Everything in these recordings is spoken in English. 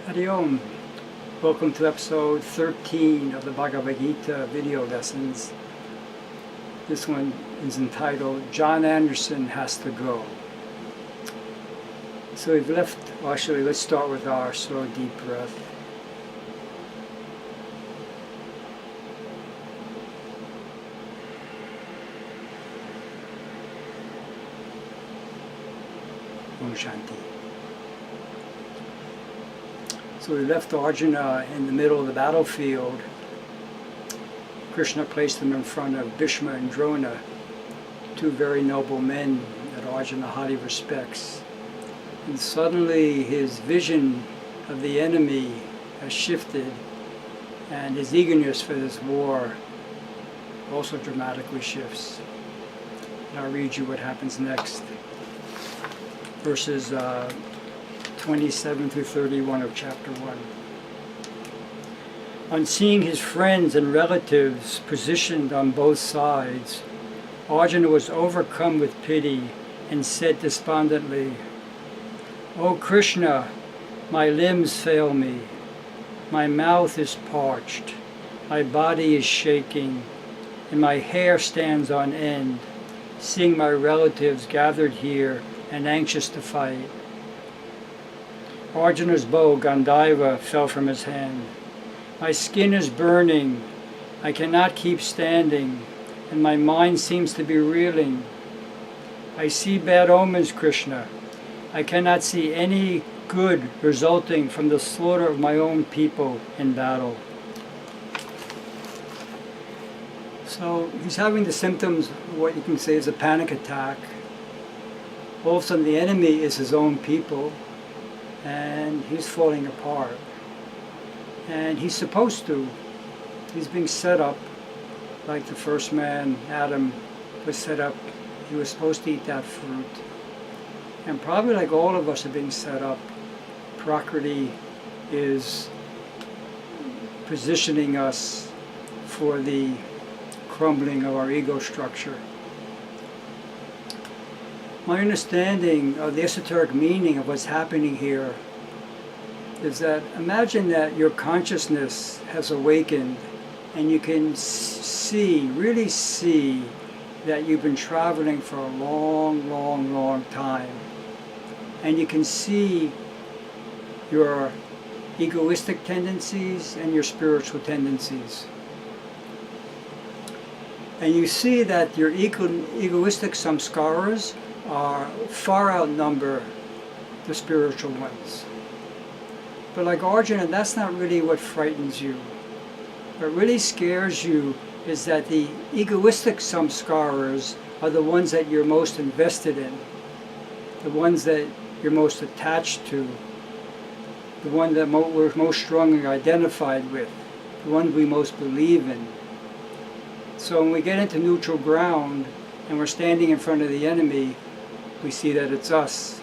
Hari Om. Welcome to episode 13 of the Bhagavad Gita video lessons. This one is entitled, John Anderson Has to Go. So we've left, well actually let's start with our slow deep breath. Om Shanti. So we left Arjuna in the middle of the battlefield. Krishna placed him in front of Bhishma and Drona, two very noble men that Arjuna highly respects. And suddenly his vision of the enemy has shifted, and his eagerness for this war also dramatically shifts. And I'll read you what happens next. Verses 27 through 31 of chapter 1. On seeing his friends and relatives positioned on both sides, Arjuna was overcome with pity and said despondently, "O Krishna, my limbs fail me, my mouth is parched, my body is shaking, and my hair stands on end, seeing my relatives gathered here and anxious to fight." Arjuna's bow, Gandhaiva, fell from his hand. "My skin is burning, I cannot keep standing, and my mind seems to be reeling. I see bad omens, Krishna. I cannot see any good resulting from the slaughter of my own people in battle." So he's having the symptoms of what you can say is a panic attack. All of a sudden the enemy is his own people, and he's falling apart. And he's supposed to. He's being set up like the first man, Adam, was set up. He was supposed to eat that fruit. And probably like all of us are being set up, Prakriti is positioning us for the crumbling of our ego structure. My understanding of the esoteric meaning of what's happening here is that imagine that your consciousness has awakened and you can see, really see, that you've been traveling for a long time. And you can see your egoistic tendencies and your spiritual tendencies. And you see that your egoistic samskaras are far outnumber the spiritual ones. But like Arjuna, that's not really what frightens you. What really scares you is that the egoistic samskaras are the ones that you're most invested in, the ones that you're most attached to, the one that we're most strongly identified with, the ones we most believe in. So when we get into neutral ground and we're standing in front of the enemy, we see that it's us.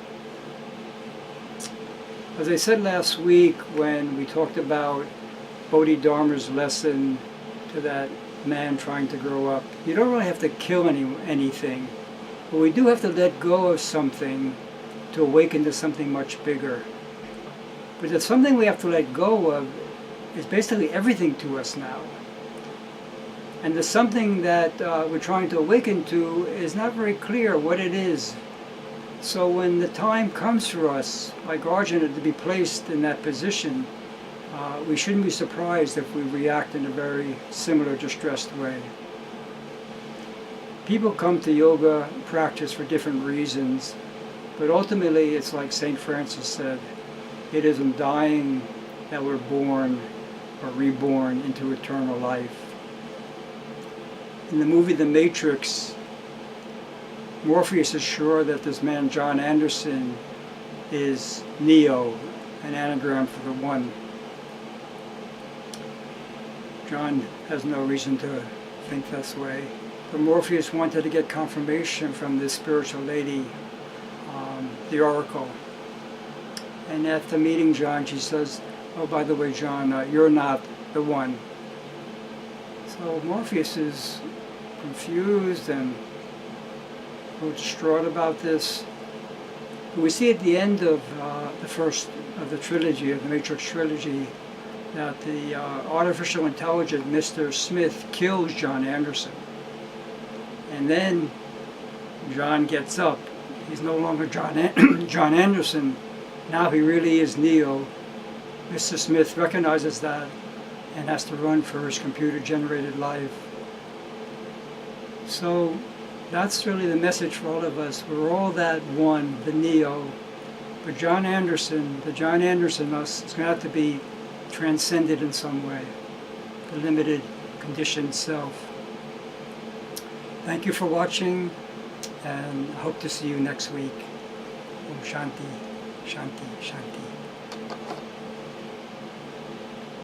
As I said last week when we talked about Bodhidharma's lesson to that man trying to grow up, you don't really have to kill anything, but we do have to let go of something to awaken to something much bigger. But the something we have to let go of is basically everything to us now. And the something that we're trying to awaken to is not very clear what it is. So when the time comes for us, like Arjuna, to be placed in that position, we shouldn't be surprised if we react in a very similar, distressed way. People come to yoga practice for different reasons, but ultimately it's like St. Francis said, it is in dying that we're born or reborn into eternal life. In the movie The Matrix, Morpheus is sure that this man John Anderson is Neo, an anagram for the One. John has no reason to think this way. But Morpheus wanted to get confirmation from this spiritual lady, the Oracle. And after meeting John, she says, "Oh, by the way, John, you're not the One." So Morpheus is confused and distraught about this. But we see at the end of the first of the trilogy, of the Matrix trilogy, that the artificial intelligent Mr. Smith kills John Anderson. And then John gets up. He's no longer John Anderson. Now he really is Neo. Mr. Smith recognizes that and has to run for his computer-generated life. So that's really the message for all of us. We're all that one, the Neo. But John Anderson, the John Anderson us, is going to have to be transcended in some way. The limited, conditioned self. Thank you for watching, and hope to see you next week. Om Shanti, Shanti, Shanti.